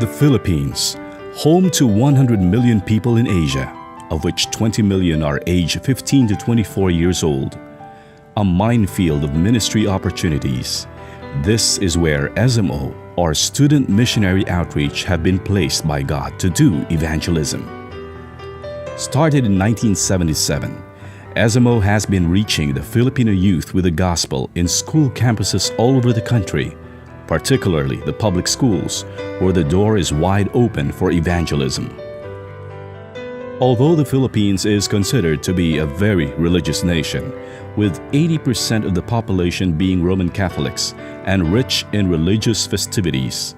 The Philippines, home to 100 million people in Asia, of which 20 million are aged 15 to 24 years old. A minefield of ministry opportunities. This is where SMO, or Student Missionary Outreach, have been placed by God to do evangelism. Started in 1977, SMO has been reaching the Filipino youth with the gospel in school campuses all over the country, particularly the public schools, where the door is wide open for evangelism. Although the Philippines is considered to be a very religious nation, with 80% of the population being Roman Catholics and rich in religious festivities,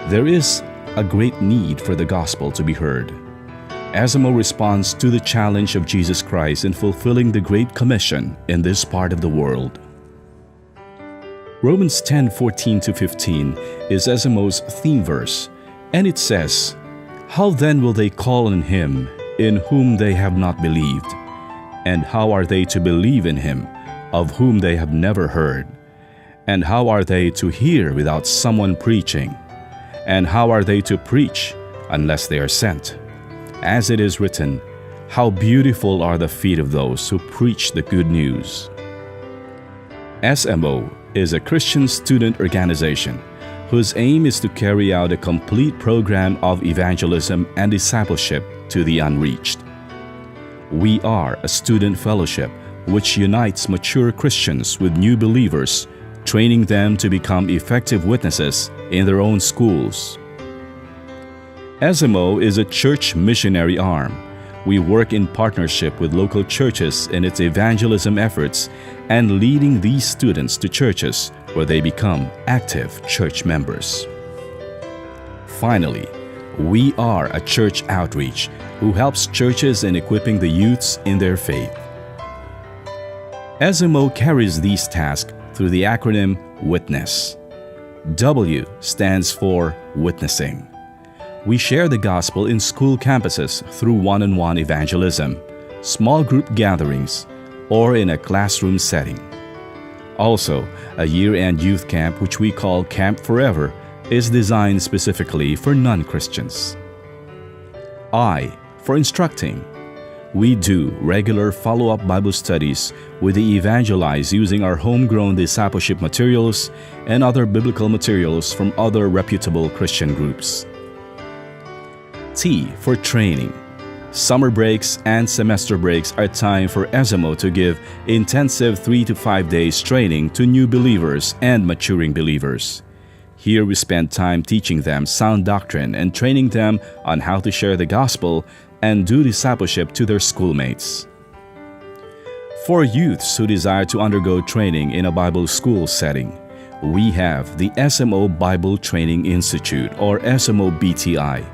there is a great need for the gospel to be heard. SMO responds to the challenge of Jesus Christ in fulfilling the Great Commission in this part of the world. Romans 10:14-15 is SMO's theme verse, and it says, "How then will they call on him in whom they have not believed? And how are they to believe in him of whom they have never heard? And how are they to hear without someone preaching? And how are they to preach unless they are sent? As it is written, how beautiful are the feet of those who preach the good news." SMO is a Christian student organization whose aim is to carry out a complete program of evangelism and discipleship to the unreached. We are a student fellowship which unites mature Christians with new believers, training them to become effective witnesses in their own schools. SMO is a church missionary arm. We work in partnership with local churches in its evangelism efforts and leading these students to churches where they become active church members. Finally, we are a church outreach who helps churches in equipping the youths in their faith. SMO carries these tasks through the acronym WITNESS. W stands for witnessing. We share the gospel in school campuses through one-on-one evangelism, small group gatherings, or in a classroom setting. Also, a year-end youth camp, which we call Camp Forever, is designed specifically for non-Christians. I for instructing. We do regular follow-up Bible studies with the Evangelize using our homegrown discipleship materials and other biblical materials from other reputable Christian groups. T for training. Summer breaks and semester breaks are time for SMO to give intensive 3 to 5 days training to new believers and maturing believers. Here we spend time teaching them sound doctrine and training them on how to share the gospel and do discipleship to their schoolmates. For youths who desire to undergo training in a Bible school setting, we have the SMO Bible Training Institute, or SMO BTI,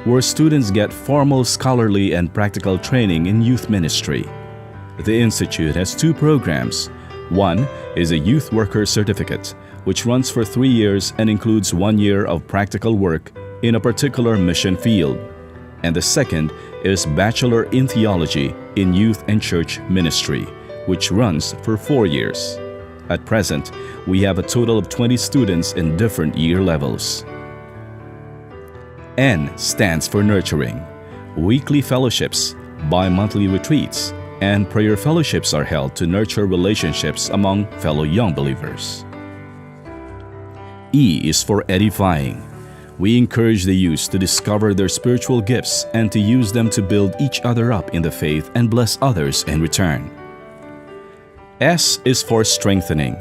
where students get formal scholarly and practical training in youth ministry. The Institute has 2 programs. One is a Youth Worker Certificate, which runs for 3 years and includes 1 year of practical work in a particular mission field. And the second is Bachelor in Theology in Youth and Church Ministry, which runs for 4 years. At present, we have a total of 20 students in different year levels. N stands for nurturing. Weekly fellowships, bi-monthly retreats, and prayer fellowships are held to nurture relationships among fellow young believers. E is for edifying. We encourage the youth to discover their spiritual gifts and to use them to build each other up in the faith and bless others in return. S is for strengthening.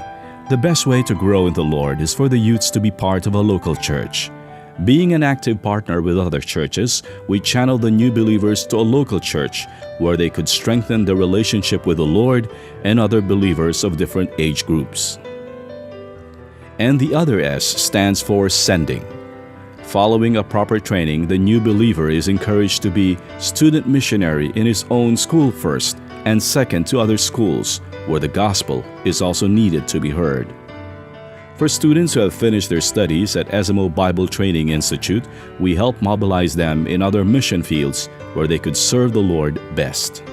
The best way to grow in the Lord is for the youths to be part of a local church. Being an active partner with other churches, we channel the new believers to a local church where they could strengthen their relationship with the Lord and other believers of different age groups. And the other S stands for sending. Following a proper training, the new believer is encouraged to be student missionary in his own school first and second to other schools where the gospel is also needed to be heard. For students who have finished their studies at SMO Bible Training Institute, we help mobilize them in other mission fields where they could serve the Lord best.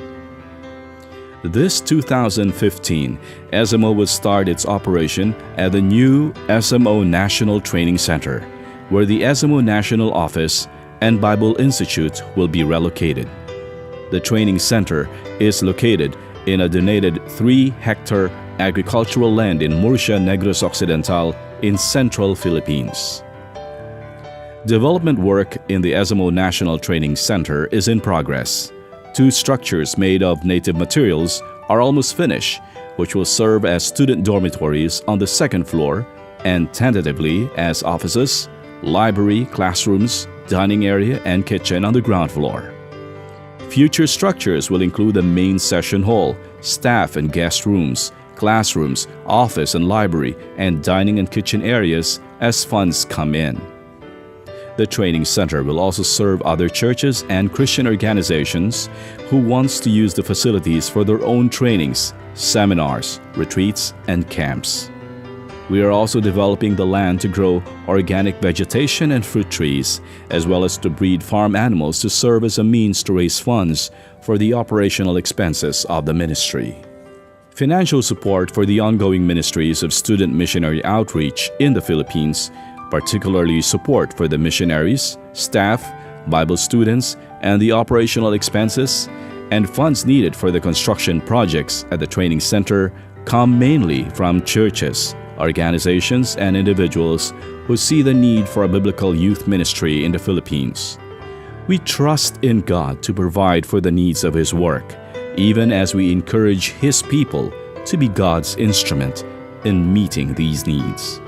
This 2015, SMO will start its operation at the new SMO National Training Center, where the SMO National Office and Bible Institute will be relocated. The training center is located in a donated 3-hectare agricultural land in Murcia, Negros Occidental in central Philippines. Development work in the SMO National Training Center is in progress. 2 structures made of native materials are almost finished, which will serve as student dormitories on the 2nd floor and tentatively as offices, library, classrooms, dining area, and kitchen on the ground floor. Future structures will include the main session hall, staff and guest rooms, classrooms, office and library, and dining and kitchen areas as funds come in. The training center will also serve other churches and Christian organizations who wants to use the facilities for their own trainings, seminars, retreats, and camps. We are also developing the land to grow organic vegetation and fruit trees, as well as to breed farm animals to serve as a means to raise funds for the operational expenses of the ministry. Financial support for the ongoing ministries of student missionary outreach in the Philippines, particularly support for the missionaries, staff, Bible students, and the operational expenses, and funds needed for the construction projects at the training center come mainly from churches, organizations, and individuals who see the need for a biblical youth ministry in the Philippines. We trust in God to provide for the needs of His work, even as we encourage His people to be God's instrument in meeting these needs.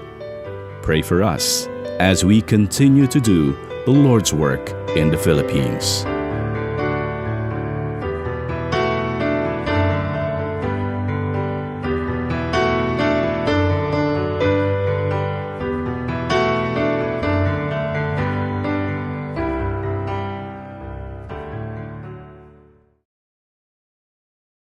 Pray for us as we continue to do the Lord's work in the Philippines.